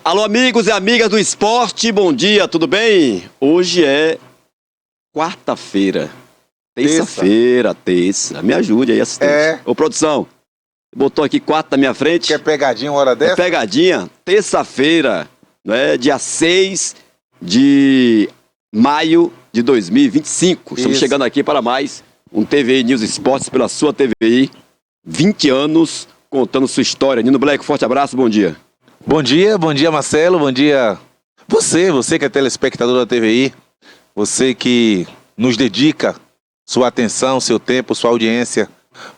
Alô, amigos e amigas do esporte, bom dia, tudo bem? Hoje é quarta-feira, terça. Me ajude aí, assistente. Ô, produção, botou aqui quarta na minha frente. Quer pegadinha uma hora dessa? Pegadinha, terça-feira, né, dia 6 de maio de 2025. Estamos chegando aqui para mais um TVI News Esportes pela sua TVI. 20 anos contando sua história. Nino Black, forte abraço, bom dia. Bom dia Marcelo, bom dia você que é telespectador da TVI, você que nos dedica sua atenção, seu tempo, sua audiência,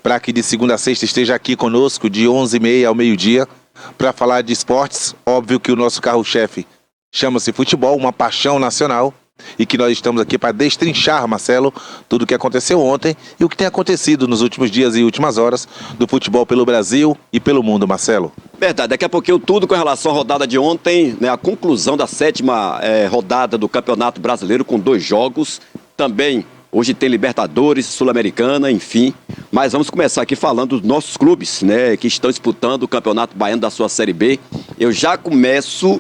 para que de segunda a sexta esteja aqui conosco de 11h30 ao meio-dia, para falar de esportes. Óbvio que o nosso carro-chefe chama-se futebol, uma paixão nacional, e que nós estamos aqui para destrinchar, Marcelo, tudo o que aconteceu ontem e o que tem acontecido nos últimos dias e últimas horas do futebol pelo Brasil e pelo mundo, Marcelo. Verdade, daqui a pouquinho tudo com relação à rodada de ontem, né, a conclusão da 7ª rodada do Campeonato Brasileiro com 2 jogos, também hoje tem Libertadores, Sul-Americana, enfim, mas vamos começar aqui falando dos nossos clubes, né, que estão disputando o Campeonato Baiano da sua Série B. Eu já começo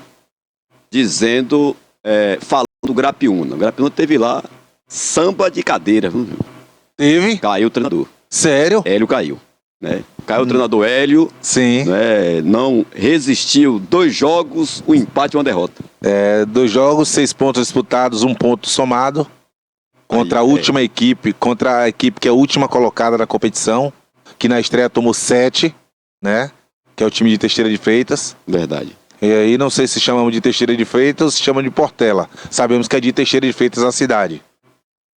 dizendo, falando do Grapiúna. O Grapiúna teve lá samba de cadeira. Teve? Caiu o treinador. Sério? Hélio caiu. Né? Caiu o treinador Hélio. Sim. Né? Não resistiu. 2 jogos, um empate e uma derrota. 2 jogos, 6 pontos disputados, 1 ponto somado. Contra a última equipe, contra a equipe que é a última colocada na competição, que na estreia tomou 7, né? Que é o time de Teixeira de Freitas. Verdade. E aí não sei se chamamos de Teixeira de Freitas ou se chama de Portela. Sabemos que é de Teixeira de Freitas a cidade.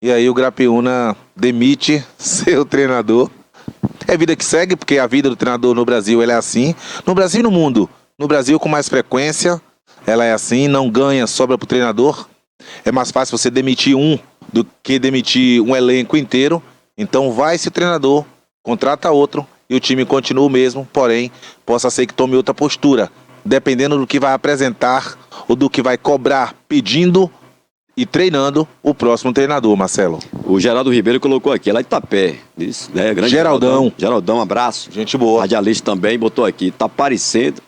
E aí o Grapiúna demite seu treinador. É vida que segue, porque a vida do treinador no Brasil ela é assim. No Brasil e no mundo. No Brasil com mais frequência, ela é assim, não ganha, sobra pro treinador. É mais fácil você demitir um do que demitir um elenco inteiro. Então vai esse treinador, contrata outro e o time continua o mesmo, porém, possa ser que tome outra postura, dependendo do que vai apresentar ou do que vai cobrar, pedindo e treinando o próximo treinador, Marcelo. O Geraldo Ribeiro colocou aqui, lá de Itapé. Isso, né? Grande Geraldão, abraço. Gente boa. Radialista também botou aqui, tá parecendo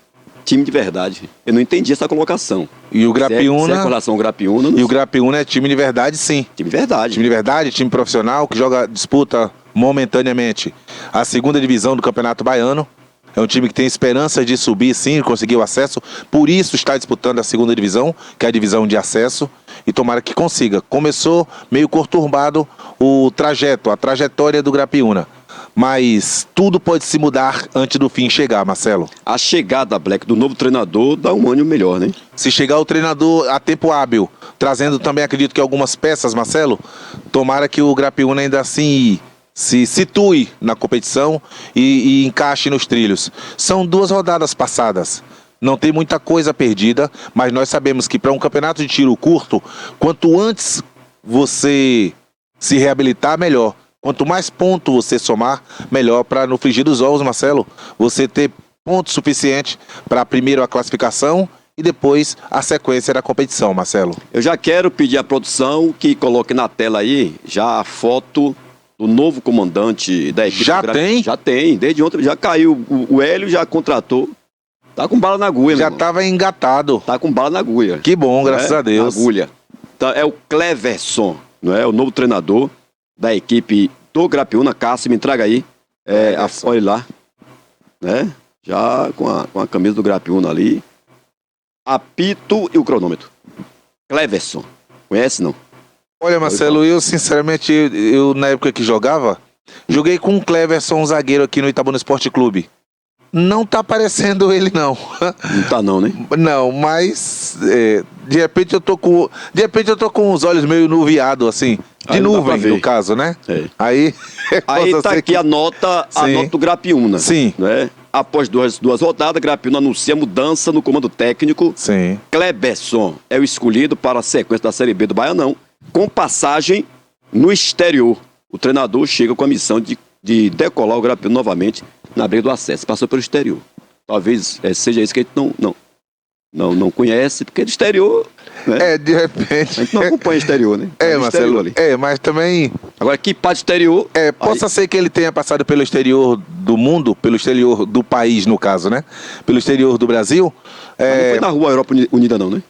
time de verdade. Eu não entendi essa colocação. E o Grapiúna... com relação ao Grapiúna... E o Grapiúna é time de verdade, sim. Time de verdade. Time de verdade, time profissional, que disputa momentaneamente a 2ª divisão do Campeonato Baiano. É um time que tem esperança de subir, sim, conseguir o acesso. Por isso está disputando a 2ª divisão, que é a divisão de acesso. E tomara que consiga. Começou meio conturbado a trajetória do Grapiúna. Mas tudo pode se mudar antes do fim chegar, Marcelo. A chegada, Black, do novo treinador dá um ânimo melhor, né? Se chegar o treinador a tempo hábil, trazendo também, acredito que algumas peças, Marcelo, tomara que o Grapiúna ainda assim se situe na competição e encaixe nos trilhos. São 2 rodadas passadas. Não tem muita coisa perdida, mas nós sabemos que para um campeonato de tiro curto, quanto antes você se reabilitar, melhor. Quanto mais ponto você somar, melhor para no frigir dos ovos, Marcelo, você ter ponto suficiente para primeiro a classificação e depois a sequência da competição, Marcelo. Eu já quero pedir à produção que coloque na tela aí já a foto do novo comandante da equipe. Já tem? Já tem, desde ontem já caiu, o Hélio já contratou. Tá com bala na agulha, já estava engatado. Tá com bala na agulha. Que bom, graças a Deus. Na agulha. Então, é o Cleverson, não é? O novo treinador da equipe do Grapiúna. Cássio, me entrega aí. Olha lá. Né? Já com a camisa do Grapiúna ali. Apito e o cronômetro. Cleverson. Conhece, não? Olha, Marcelo, eu sinceramente, eu na época que jogava, joguei com o Cleverson, um zagueiro aqui no Itabuna Esporte Clube. Não tá parecendo ele, não. Não tá não, né? Não, mas de repente eu tô com os olhos meio nuviados, assim. De nuvem, no caso, né? Aí tá aqui a nota do Grapiúna. Sim. Né? Após duas rodadas, Grapiúna anuncia mudança no comando técnico. Sim. Cleberson é o escolhido para a sequência da Série B do Baianão, com passagem no exterior. O treinador chega com a missão de decolar o Grapiúna novamente na briga do acesso. Passou pelo exterior. Talvez seja isso que a gente não conhece, porque do exterior né? de repente. A gente não acompanha o exterior, né? É, O Marcelo, exterior ali. mas também Agora, que parte exterior... possa ser que ele tenha passado pelo exterior do mundo, pelo exterior do país, no caso, né? Pelo exterior do Brasil. Mas não foi na rua Europa Unida, não, né?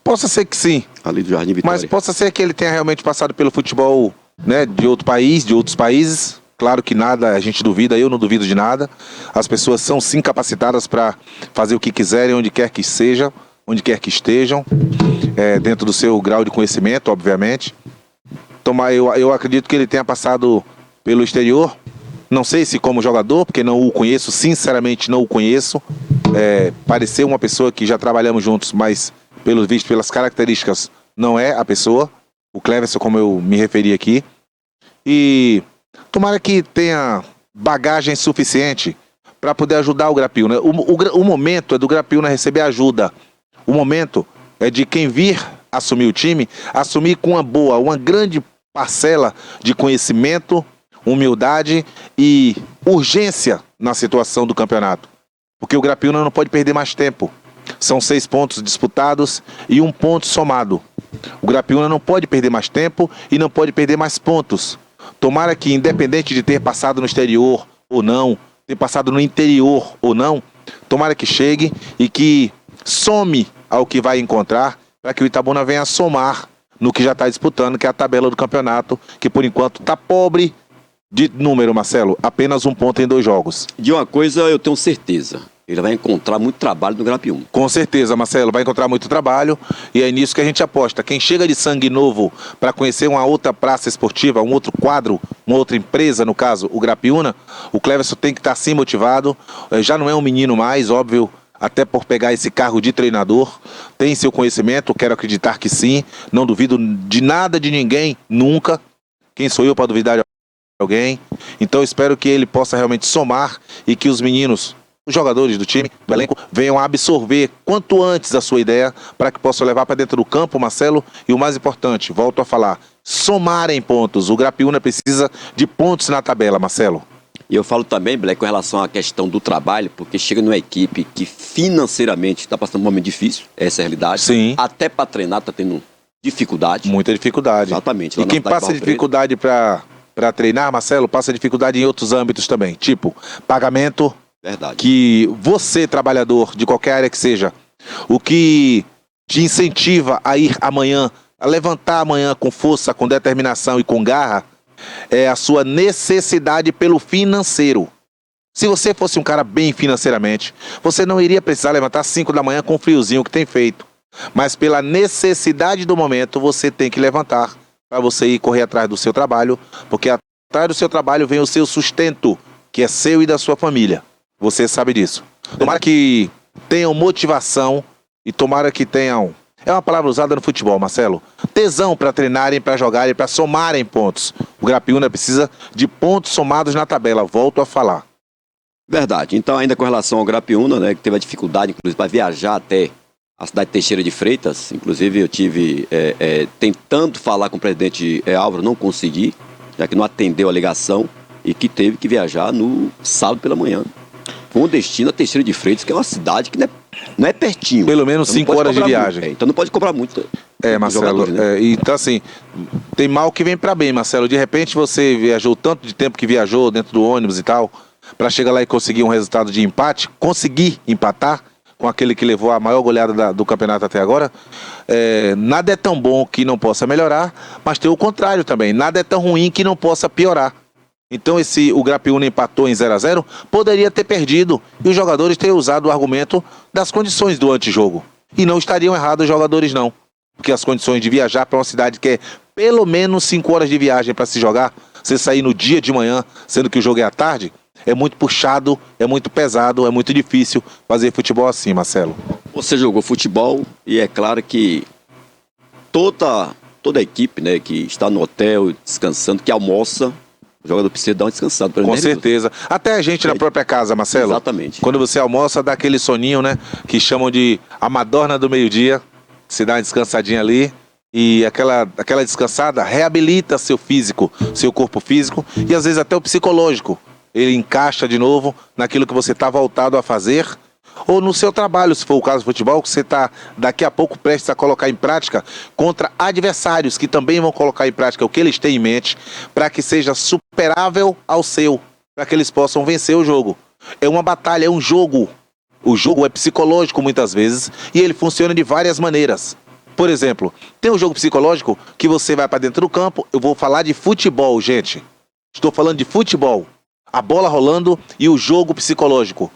Possa ser que sim. Ali do Jardim Vitória. Mas possa ser que ele tenha realmente passado pelo futebol, né, de outro país, de outros países. Claro que nada, a gente duvida, eu não duvido de nada. As pessoas são sim capacitadas para fazer o que quiserem, onde quer que seja, onde quer que estejam, dentro do seu grau de conhecimento, obviamente. Eu acredito que ele tenha passado pelo exterior. Não sei se como jogador, porque não o conheço, sinceramente não o conheço. Pareceu uma pessoa que já trabalhamos juntos, mas pelo visto, pelas características, não é a pessoa. O Cleverson, como eu me referi aqui. E tomara que tenha bagagem suficiente para poder ajudar o Grapiúna. O momento é do Grapiúna receber ajuda. O momento é de quem vir assumir o time, assumir com uma grande parcela de conhecimento, humildade e urgência na situação do campeonato. Porque o Grapiúna não pode perder mais tempo. São 6 pontos disputados e 1 ponto somado. O Grapiúna não pode perder mais tempo e não pode perder mais pontos. Tomara que, independente de ter passado no exterior ou não, ter passado no interior ou não, tomara que chegue e que some ao que vai encontrar, para que o Itabuna venha somar no que já está disputando, que é a tabela do campeonato, que por enquanto está pobre de número, Marcelo. Apenas 1 ponto em 2 jogos. De uma coisa eu tenho certeza. Ele vai encontrar muito trabalho no Grapiúna. Com certeza, Marcelo, vai encontrar muito trabalho e é nisso que a gente aposta. Quem chega de sangue novo para conhecer uma outra praça esportiva, um outro quadro, uma outra empresa, no caso, o Grapiúna, o Cleverson tem que estar sim motivado. Já não é um menino mais, óbvio, até por pegar esse cargo de treinador. Tem seu conhecimento, quero acreditar que sim. Não duvido de nada de ninguém, nunca. Quem sou eu para duvidar de alguém? Então espero que ele possa realmente somar e que os meninos, os jogadores do time, do elenco, venham a absorver quanto antes a sua ideia para que possam levar para dentro do campo, Marcelo, e o mais importante, volto a falar, somarem pontos. O Grapiúna precisa de pontos na tabela, Marcelo. E eu falo também, Black, com relação à questão do trabalho, porque chega numa equipe que financeiramente está passando um momento difícil, essa é a realidade. Sim. Até para treinar está tendo dificuldade. Muita dificuldade. Exatamente. E quem passa dificuldade para treinar, Marcelo, passa dificuldade em outros âmbitos também, tipo pagamento. Verdade. Que você, trabalhador, de qualquer área que seja, o que te incentiva a ir amanhã, a levantar amanhã com força, com determinação e com garra, é a sua necessidade pelo financeiro. Se você fosse um cara bem financeiramente, você não iria precisar levantar 5 da manhã com o friozinho que tem feito. Mas pela necessidade do momento, você tem que levantar para você ir correr atrás do seu trabalho, porque atrás do seu trabalho vem o seu sustento, que é seu e da sua família. Você sabe disso. Tomara que tenham motivação e tomara que tenham... É uma palavra usada no futebol, Marcelo. Tesão para treinarem, para jogarem, para somarem pontos. O Grapiúna precisa de pontos somados na tabela. Volto a falar. Verdade. Então, ainda com relação ao Grapiúna, né, que teve a dificuldade, inclusive, para viajar até a cidade de Teixeira de Freitas. Inclusive, eu tive tentando falar com o presidente Álvaro, não consegui, já que não atendeu a ligação e que teve que viajar no sábado pela manhã. Com destino a Teixeira de Freitas, que é uma cidade que não é pertinho. Pelo menos então 5 horas de viagem. Então não pode cobrar muito. Marcelo, né? Então assim, tem mal que vem para bem, Marcelo. De repente você viajou tanto de tempo que viajou dentro do ônibus e tal, para chegar lá e conseguir um resultado de empate, conseguir empatar com aquele que levou a maior goleada do campeonato até agora. Nada é tão bom que não possa melhorar, mas tem o contrário também. Nada é tão ruim que não possa piorar. Então o Grapiúna empatou em 0-0, poderia ter perdido e os jogadores terem usado o argumento das condições do antijogo. E não estariam errados os jogadores não, porque as condições de viajar para uma cidade que é pelo menos 5 horas de viagem para se jogar, você sair no dia de manhã, sendo que o jogo é à tarde, é muito puxado, é muito pesado, é muito difícil fazer futebol assim, Marcelo. Você jogou futebol e é claro que toda a equipe, né, que está no hotel descansando, que almoça, o jogador precisa dar uma descansada. Com certeza. Até a gente na própria casa, Marcelo. Exatamente. Quando você almoça, dá aquele soninho, né? Que chamam de a madorna do meio-dia. Se dá uma descansadinha ali. E aquela descansada reabilita seu físico, seu corpo físico. E às vezes até o psicológico. Ele encaixa de novo naquilo que você está voltado a fazer. ou no seu trabalho, se for o caso do futebol, que você está daqui a pouco prestes a colocar em prática contra adversários que também vão colocar em prática o que eles têm em mente para que seja superável ao seu, para que eles possam vencer o jogo. É uma batalha, é um jogo. O jogo é psicológico muitas vezes e ele funciona de várias maneiras. Por exemplo, tem um jogo psicológico que você vai para dentro do campo. Eu vou falar de futebol, gente. Estou falando de futebol. A bola rolando e o jogo psicológico.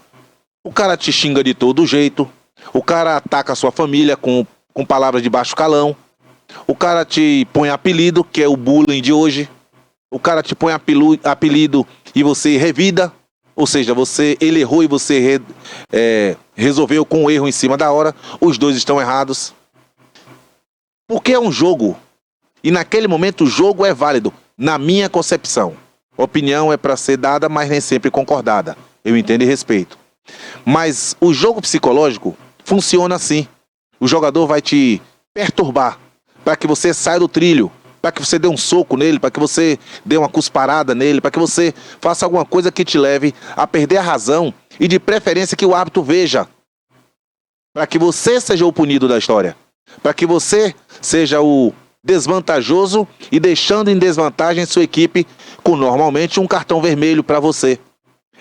O cara te xinga de todo jeito. O cara ataca a sua família com palavras de baixo calão. O cara te põe apelido, que é o bullying de hoje. O cara te põe apelido e você revida. Ou seja, ele errou e você resolveu com o erro em cima da hora. Os dois estão errados. Porque é um jogo. E naquele momento o jogo é válido. Na minha concepção. Opinião é para ser dada, mas nem sempre concordada. Eu entendo e respeito. Mas o jogo psicológico funciona assim. O jogador vai te perturbar para que você saia do trilho, para que você dê um soco nele, para que você dê uma cusparada nele, para que você faça alguma coisa que te leve a perder a razão e de preferência que o árbitro veja. Para que você seja o punido da história. Para que você seja o desvantajoso e deixando em desvantagem sua equipe com normalmente um cartão vermelho para você.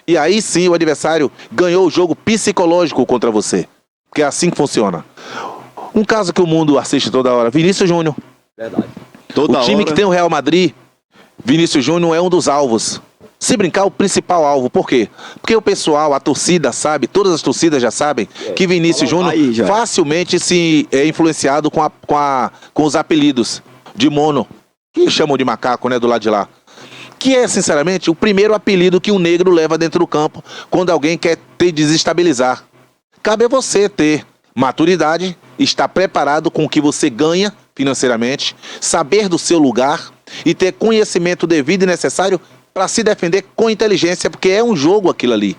E aí sim o adversário ganhou o jogo psicológico contra você. Porque é assim que funciona. Um caso que o mundo assiste toda hora, Vinícius Júnior. Verdade. O time que tem o Real Madrid, Vinícius Júnior é um dos alvos. Se brincar, o principal alvo. Por quê? Porque o pessoal, a torcida sabe, todas as torcidas já sabem, que Vinícius Júnior facilmente se é influenciado com os apelidos de mono, que chamam de macaco, né, do lado de lá. Que é, sinceramente, o primeiro apelido que um negro leva dentro do campo quando alguém quer te desestabilizar. Cabe a você ter maturidade, estar preparado com o que você ganha financeiramente, saber do seu lugar e ter conhecimento devido e necessário para se defender com inteligência, porque é um jogo aquilo ali.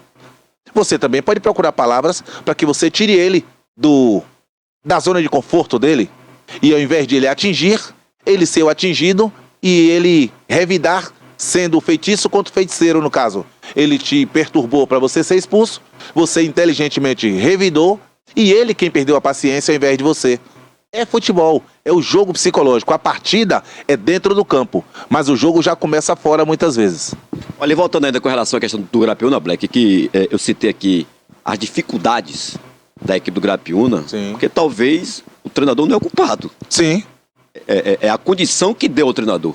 Você também pode procurar palavras para que você tire ele da zona de conforto dele. E ao invés de ele atingir, ele ser o atingido e ele revidar sendo o feitiço contra o feiticeiro, no caso. Ele te perturbou para você ser expulso, você inteligentemente revidou e ele quem perdeu a paciência ao invés de você. É futebol, é o jogo psicológico. A partida é dentro do campo, mas o jogo já começa fora muitas vezes. Olha, voltando ainda com relação à questão do Grapiúna, Black, que eu citei aqui as dificuldades da equipe do Grapiúna, Sim. Porque talvez o treinador não é o culpado. Sim. É a condição que deu ao treinador.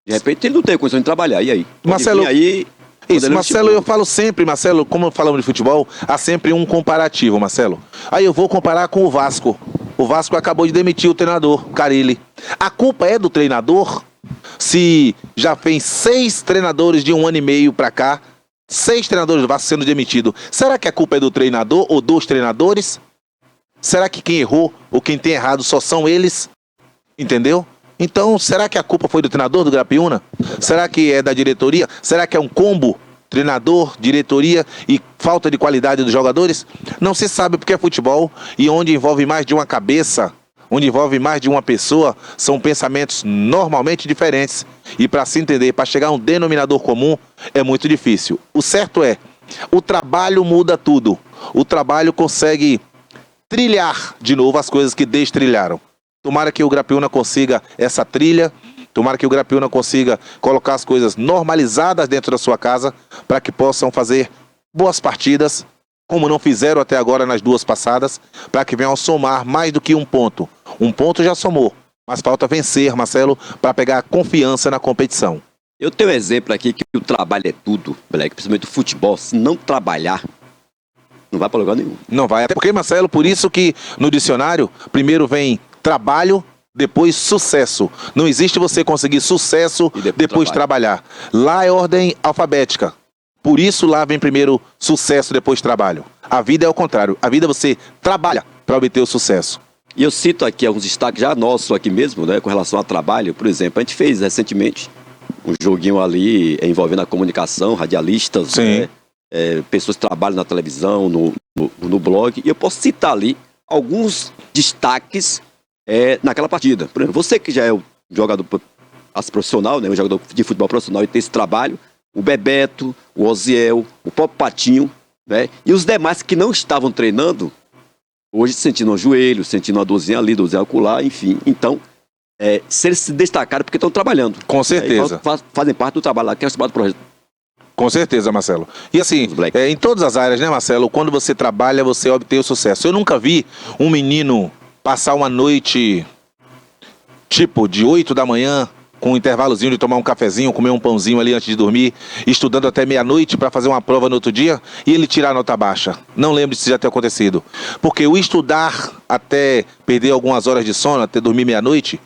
De repente ele não tem condição de trabalhar, e aí? Marcelo, aí, isso, Marcelo, eu falo sempre, Marcelo, como falamos de futebol, há sempre um comparativo, Marcelo. Aí eu vou comparar com o Vasco. O Vasco acabou de demitir o treinador, Carille. A culpa é do treinador? Se já fez 6 treinadores de 1 ano e meio pra cá, 6 treinadores do Vasco sendo demitidos, será que a culpa é do treinador ou dos treinadores? Será que quem errou ou quem tem errado só são eles? Entendeu? Então, será que a culpa foi do treinador do Grapiúna? Será que é da diretoria? Será que é um combo? Treinador, diretoria e falta de qualidade dos jogadores? Não se sabe porque é futebol e onde envolve mais de uma cabeça, onde envolve mais de uma pessoa, são pensamentos normalmente diferentes. E para se entender, para chegar a um denominador comum, é muito difícil. O certo é, o trabalho muda tudo. O trabalho consegue trilhar de novo as coisas que destrilharam. Tomara que o Grapiúna consiga essa trilha. Tomara que o Grapiúna consiga colocar as coisas normalizadas dentro da sua casa para que possam fazer boas partidas, como não fizeram até agora nas 2 passadas, para que venham somar mais do que um ponto. Um ponto já somou, mas falta vencer, Marcelo, para pegar confiança na competição. Eu tenho um exemplo aqui que o trabalho é tudo, Black, principalmente o futebol. Se não trabalhar, não vai para lugar nenhum. Não vai, até porque, Marcelo, por isso que no dicionário, primeiro vem trabalho, depois sucesso. Não existe você conseguir sucesso e depois trabalhar. Lá é ordem alfabética. Por isso lá vem primeiro sucesso, depois trabalho. A vida é o contrário. A vida você trabalha para obter o sucesso. E eu cito aqui alguns destaques já nossos aqui mesmo, né, com relação ao trabalho. Por exemplo, a gente fez recentemente um joguinho ali envolvendo a comunicação, radialistas, né, pessoas que trabalham na televisão, no blog. E eu posso citar ali alguns destaques naquela partida. Por exemplo, você que já é o jogador profissional, né, um jogador de futebol profissional e tem esse trabalho, o Bebeto, o Oziel, o próprio Patinho, né? E os demais que não estavam treinando, hoje sentindo o joelho, sentindo uma dorzinha ali, dorzinha acolá, enfim. Então, se eles se destacaram porque estão trabalhando. Com certeza. Fazem parte do trabalho lá, que é o trabalho do projeto. Com certeza, Marcelo. E assim, em todas as áreas, né, Marcelo? Quando você trabalha, você obtém o sucesso. Eu nunca vi um menino passar uma noite, tipo, de 8 da manhã, com um intervalozinho de tomar um cafezinho, comer um pãozinho ali antes de dormir, estudando até meia-noite para fazer uma prova no outro dia, e ele tirar a nota baixa. Não lembro se já ter acontecido. Porque o estudar até perder algumas horas de sono, até dormir meia-noite,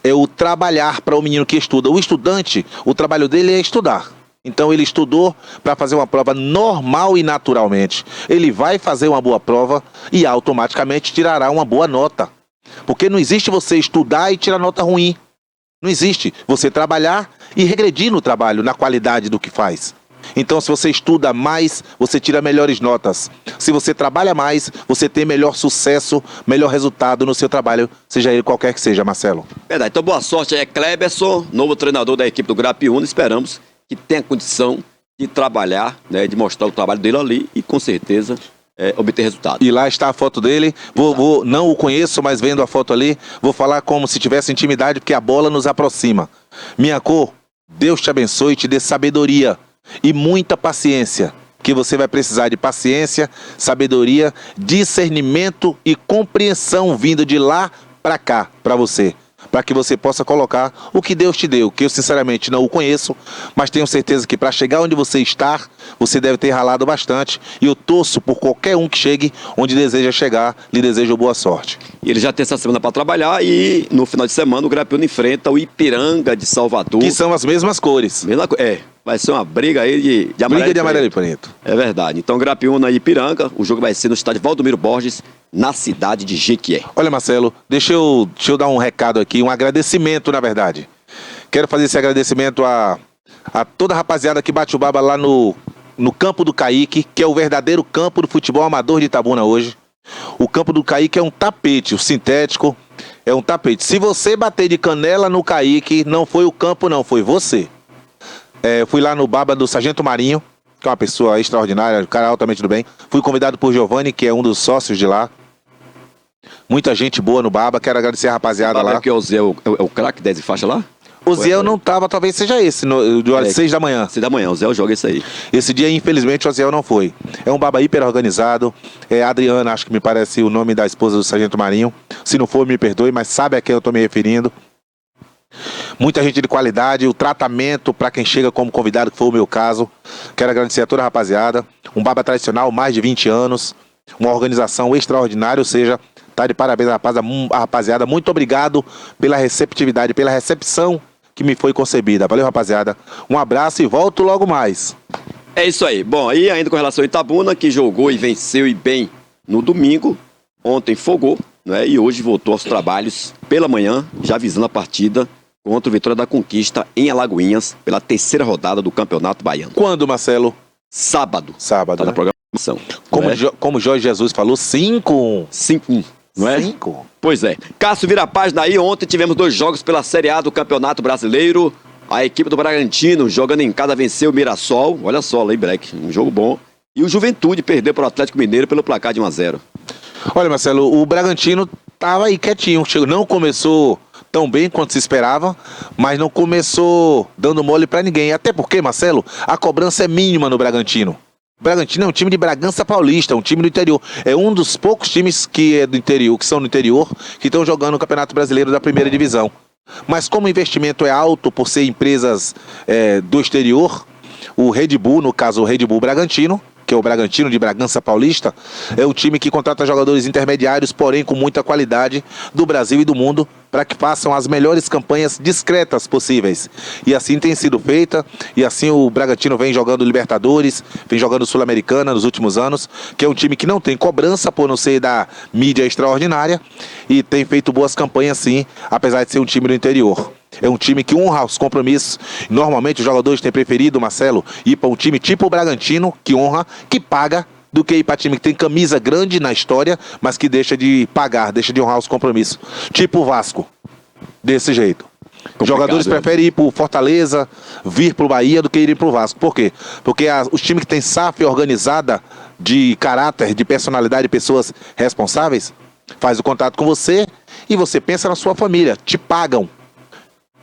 é o trabalhar para o menino que estuda. O estudante, o trabalho dele é estudar. Então ele estudou para fazer uma prova normal e naturalmente. Ele vai fazer uma boa prova e automaticamente tirará uma boa nota. Porque não existe você estudar e tirar nota ruim. Não existe você trabalhar e regredir no trabalho, na qualidade do que faz. Então, se você estuda mais, você tira melhores notas. Se você trabalha mais, você tem melhor sucesso, melhor resultado no seu trabalho, seja ele qualquer que seja, Marcelo. Verdade. Então, boa sorte aí, Cleberson, novo treinador da equipe do Grapiúna. Esperamos que tenha condição de trabalhar, né, de mostrar o trabalho dele ali e, com certeza, obter resultado. E lá está a foto dele. Não o conheço, mas vendo a foto ali, vou falar como se tivesse intimidade, porque a bola nos aproxima. Minha cor, Deus te abençoe e te dê sabedoria e muita paciência, que você vai precisar de paciência, sabedoria, discernimento e compreensão vindo de lá para cá, para você. Para que você possa colocar o que Deus te deu, que eu sinceramente não o conheço, mas tenho certeza que para chegar onde você está, você deve ter ralado bastante, e eu torço por qualquer um que chegue onde deseja chegar, lhe desejo boa sorte. E ele já tem essa semana para trabalhar e no final de semana o Grapiúna enfrenta o Ipiranga de Salvador. Que são as mesmas cores. Vai ser uma briga aí de amarelo. Briga de amarelo e preto. É verdade. Então, Grapiúna e Ipiranga, o jogo vai ser no estádio Valdomiro Borges, na cidade de Jequié. Olha, Marcelo, deixa eu dar um recado aqui, um agradecimento, na verdade. Quero fazer esse agradecimento a toda a rapaziada que bate o baba lá no campo do Caique, que é o verdadeiro campo do futebol amador de Itabuna hoje. O campo do Caique é um tapete, o sintético é um tapete. Se você bater de canela no Caique, não foi o campo, não, foi você. Eu fui lá no baba do Sargento Marinho, que é uma pessoa extraordinária, um cara altamente do bem. Fui convidado por Giovanni, que é um dos sócios de lá. Muita gente boa no baba, quero agradecer a rapaziada lá. Que é o Zé, é o craque 10 faixa lá? O Zé não tava, talvez seja esse, de horas 6 da manhã. 6 da manhã, o Zé joga isso aí. Esse dia, infelizmente, o Zé não foi. É um baba hiper organizado. A Adriana, acho que me parece o nome da esposa do Sargento Marinho. Se não for, me perdoe, mas sabe a quem eu tô me referindo. Muita gente de qualidade, o tratamento para quem chega como convidado, que foi o meu caso. Quero agradecer a toda a rapaziada. Um baba tradicional, mais de 20 anos. Uma organização extraordinária, ou seja, tá de parabéns a rapaziada. Muito obrigado pela receptividade, pela recepção que me foi concebida. Valeu, rapaziada. Um abraço e volto logo mais. É isso aí. Bom, aí ainda com relação ao Itabuna, que jogou e venceu e bem no domingo. Ontem fogou, né? E hoje voltou aos trabalhos pela manhã, já visando a partida contra o Vitória da Conquista em Alagoinhas, pela terceira rodada do Campeonato Baiano. Quando, Marcelo? Sábado. Sábado, tá, né? Na programação. Como Jorge Jesus falou, 5-1. 5-1, não é? 5. Pois é. Cássio, vira a página aí. Ontem tivemos 2 jogos pela Série A do Campeonato Brasileiro. A equipe do Bragantino, jogando em casa, venceu o Mirassol. Olha só, Lembrec, um jogo bom. E o Juventude perdeu para o Atlético Mineiro pelo placar de 1-0. Olha, Marcelo, o Bragantino tava aí quietinho. Não começou tão bem quanto se esperava, mas não começou dando mole pra ninguém. Até porque, Marcelo, a cobrança é mínima no Bragantino. O Bragantino é um time de Bragança Paulista, um time do interior. É um dos poucos times que são do interior, que estão jogando o Campeonato Brasileiro da Primeira Divisão. Mas como o investimento é alto por ser empresas do exterior, o Red Bull, no caso o Red Bull Bragantino, que é o Bragantino de Bragança Paulista, é o time que contrata jogadores intermediários, porém com muita qualidade, do Brasil e do mundo, para que façam as melhores campanhas discretas possíveis. E assim tem sido feita, e assim o Bragantino vem jogando Libertadores, vem jogando Sul-Americana nos últimos anos, que é um time que não tem cobrança por não ser da mídia extraordinária, e tem feito boas campanhas sim, apesar de ser um time do interior. É um time que honra os compromissos. Normalmente os jogadores têm preferido, Marcelo, ir para um time tipo o Bragantino, que honra, que paga, do que ir para time que tem camisa grande na história, mas que deixa de pagar, deixa de honrar os compromissos. Tipo o Vasco. Desse jeito. Jogadores preferem ir pro Fortaleza, vir pro Bahia do que irem pro Vasco. Por quê? Porque os times que têm SAF organizada de caráter, de personalidade, de pessoas responsáveis, faz o contato com você e você pensa na sua família, te pagam.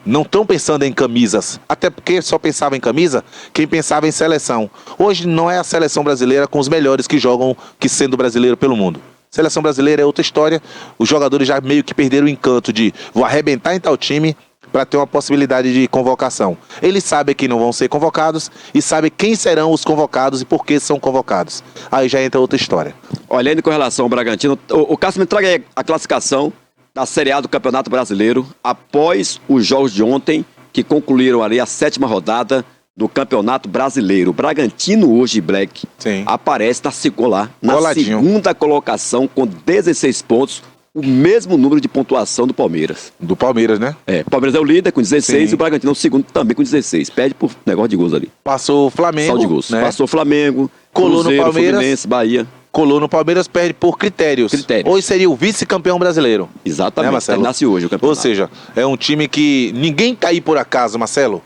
Não estão pensando em camisas, até porque só pensava em camisa quem pensava em seleção. Hoje não é a seleção brasileira com os melhores que jogam, que sendo brasileiro pelo mundo. Seleção brasileira é outra história, os jogadores já meio que perderam o encanto de vou arrebentar em tal time para ter uma possibilidade de convocação. Eles sabem que não vão ser convocados e sabem quem serão os convocados e por que são convocados. Aí já entra outra história. Olhando com relação ao Bragantino, o Cássio me traga aí a classificação da Série A do Campeonato Brasileiro após os jogos de ontem que concluíram ali a 7ª rodada do Campeonato Brasileiro. O Bragantino hoje, Black, Sim. aparece na Coladinho. segunda colocação com 16 pontos, o mesmo número de pontuação do Palmeiras. Do Palmeiras, né? O Palmeiras é o líder com 16 Sim. e o Bragantino é o segundo também com 16. Perde por negócio de gols ali. Passou o Flamengo, Saldo de gols. né? Passou o Flamengo, Colou no Cruzeiro, Palmeiras. Fluminense, Bahia. Colou no Palmeiras, perde por critérios. Hoje seria o vice-campeão brasileiro. Exatamente, Marcelo? terminasse hoje o campeonato. Ou seja, é um time que ninguém tá aí por acaso, Marcelo.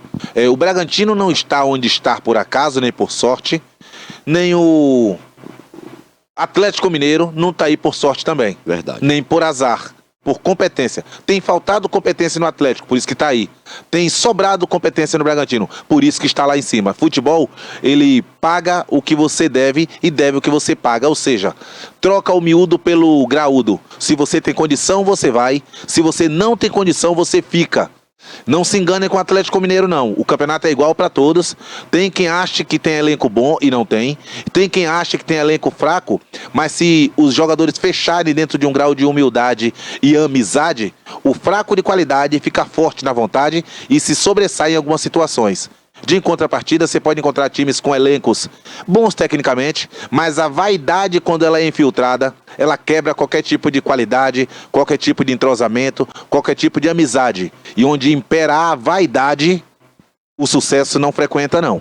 O Bragantino não está onde está por acaso, nem por sorte. Nem o Atlético Mineiro não tá aí por sorte também. Verdade. Nem por azar. Por competência. Tem faltado competência no Atlético, por isso que está aí. Tem sobrado competência no Bragantino, por isso que está lá em cima. Futebol, ele paga o que você deve e deve o que você paga. Ou seja, troca o miúdo pelo graúdo. Se você tem condição, você vai. Se você não tem condição, você fica. Não se enganem com o Atlético Mineiro, não. O campeonato é igual para todos. Tem quem acha que tem elenco bom e não tem. Tem quem acha que tem elenco fraco, mas se os jogadores fecharem dentro de um grau de humildade e amizade, o fraco de qualidade fica forte na vontade e se sobressai em algumas situações. De contrapartida, você pode encontrar times com elencos bons tecnicamente, mas a vaidade, quando ela é infiltrada, ela quebra qualquer tipo de qualidade, qualquer tipo de entrosamento, qualquer tipo de amizade. E onde imperar a vaidade, o sucesso não frequenta, não.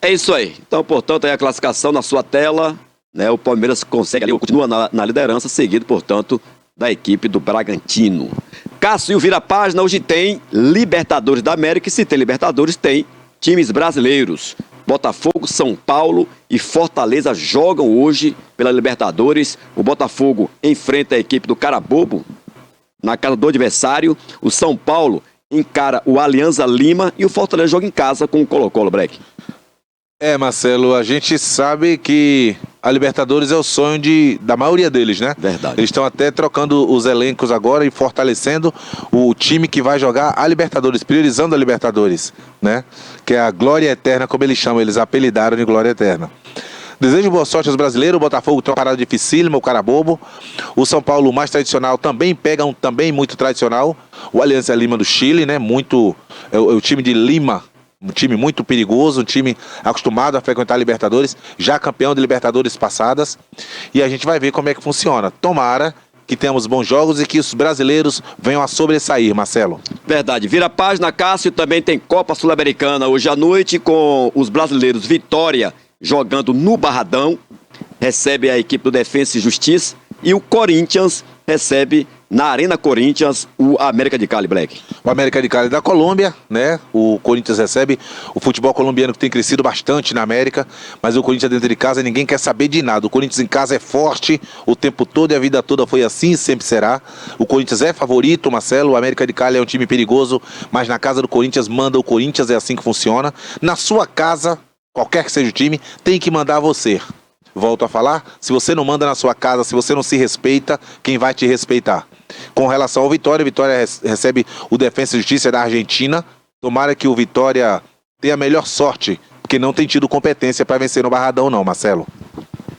É isso aí. Então, portanto, aí a classificação na sua tela, né? O Palmeiras consegue ali, continua na liderança, seguido, portanto, da equipe do Bragantino. Cássio, vira a página, hoje tem Libertadores da América, e se tem Libertadores, tem times brasileiros. Botafogo, São Paulo e Fortaleza jogam hoje pela Libertadores. O Botafogo enfrenta a equipe do Carabobo na casa do adversário. O São Paulo encara o Alianza Lima e o Fortaleza joga em casa com o Colo-Colo, Breck. Marcelo, a gente sabe que a Libertadores é o sonho da maioria deles, né? Verdade. Eles estão até trocando os elencos agora e fortalecendo o time que vai jogar a Libertadores, priorizando a Libertadores, né? Que é a Glória Eterna, como eles chamam, eles apelidaram de Glória Eterna. Desejo boa sorte aos brasileiros. O Botafogo tem uma parada dificílima, o Carabobo. O São Paulo, mais tradicional, também pega um também muito tradicional. O Alianza Lima do Chile, né? É o time de Lima. Um time muito perigoso, um time acostumado a frequentar a Libertadores, já campeão de Libertadores passadas. E a gente vai ver como é que funciona. Tomara que tenhamos bons jogos e que os brasileiros venham a sobressair, Marcelo. Verdade. Vira a página, Cássio. Também tem Copa Sul-Americana hoje à noite com os brasileiros Vitória jogando no Barradão. Recebe a equipe do Defensa e Justiça. E o Corinthians recebe na Arena Corinthians o América de Cali, Black. O América de Cali da Colômbia, né? O Corinthians recebe o futebol colombiano, que tem crescido bastante na América, mas o Corinthians dentro de casa ninguém quer saber de nada. O Corinthians em casa é forte o tempo todo e a vida toda foi assim e sempre será. O Corinthians é favorito, Marcelo. O América de Cali é um time perigoso, mas na casa do Corinthians manda o Corinthians, é assim que funciona. Na sua casa, qualquer que seja o time, tem que mandar você. Volto a falar, se você não manda na sua casa, se você não se respeita, quem vai te respeitar? Com relação ao Vitória, Vitória recebe o Defensa e Justiça da Argentina. Tomara que o Vitória tenha a melhor sorte, porque não tem tido competência para vencer no Barradão não, Marcelo.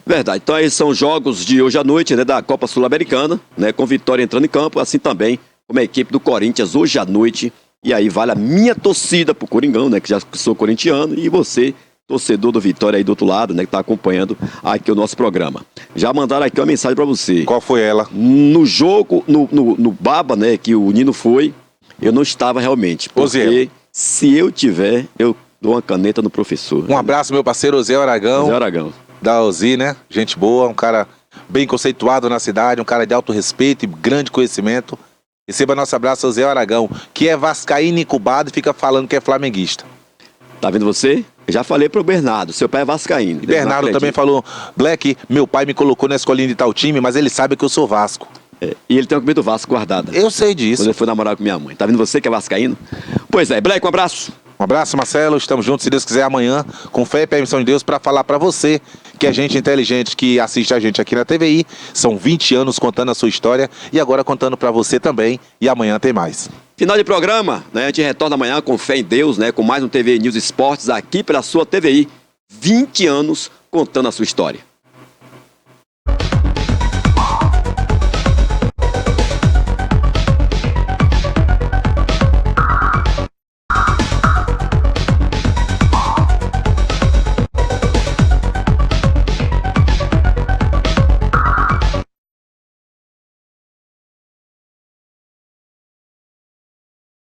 Verdade. Então aí são jogos de hoje à noite, né, da Copa Sul-Americana, né, com Vitória entrando em campo, assim também como a equipe do Corinthians hoje à noite. E aí vale a minha torcida pro Coringão, né, que já sou corintiano, e você, torcedor do Vitória aí do outro lado, né, que tá acompanhando aqui o nosso programa. Já mandaram aqui uma mensagem para você. Qual foi ela? No jogo, no Baba, né, que o Nino foi, eu não estava realmente. Porque se eu tiver, eu dou uma caneta no professor. Um abraço, meu parceiro Ozé Aragão. Ozé Aragão. Da Ozi, né? Gente boa, um cara bem conceituado na cidade, um cara de alto respeito e grande conhecimento. Receba nosso abraço ao Zé Aragão, que é vascaíno incubado e fica falando que é flamenguista. Tá vendo você? Eu já falei pro Bernardo, seu pai é vascaíno. E Bernardo também falou, Black, meu pai me colocou na escolinha de tal time, mas ele sabe que eu sou Vasco. E ele tem uma camisa do Vasco guardada. Eu sei disso. Quando ele foi namorar com minha mãe. Tá vendo você que é vascaíno? Pois é, Black, um abraço. Um abraço, Marcelo. Estamos juntos, se Deus quiser, amanhã, com fé e permissão de Deus, para falar para você, que é gente inteligente que assiste a gente aqui na TVI. São 20 anos contando a sua história e agora contando para você também. E amanhã tem mais. Final de programa, né? A gente retorna amanhã com fé em Deus, né? Com mais um TV News Esportes aqui pela sua TVI. 20 anos contando a sua história.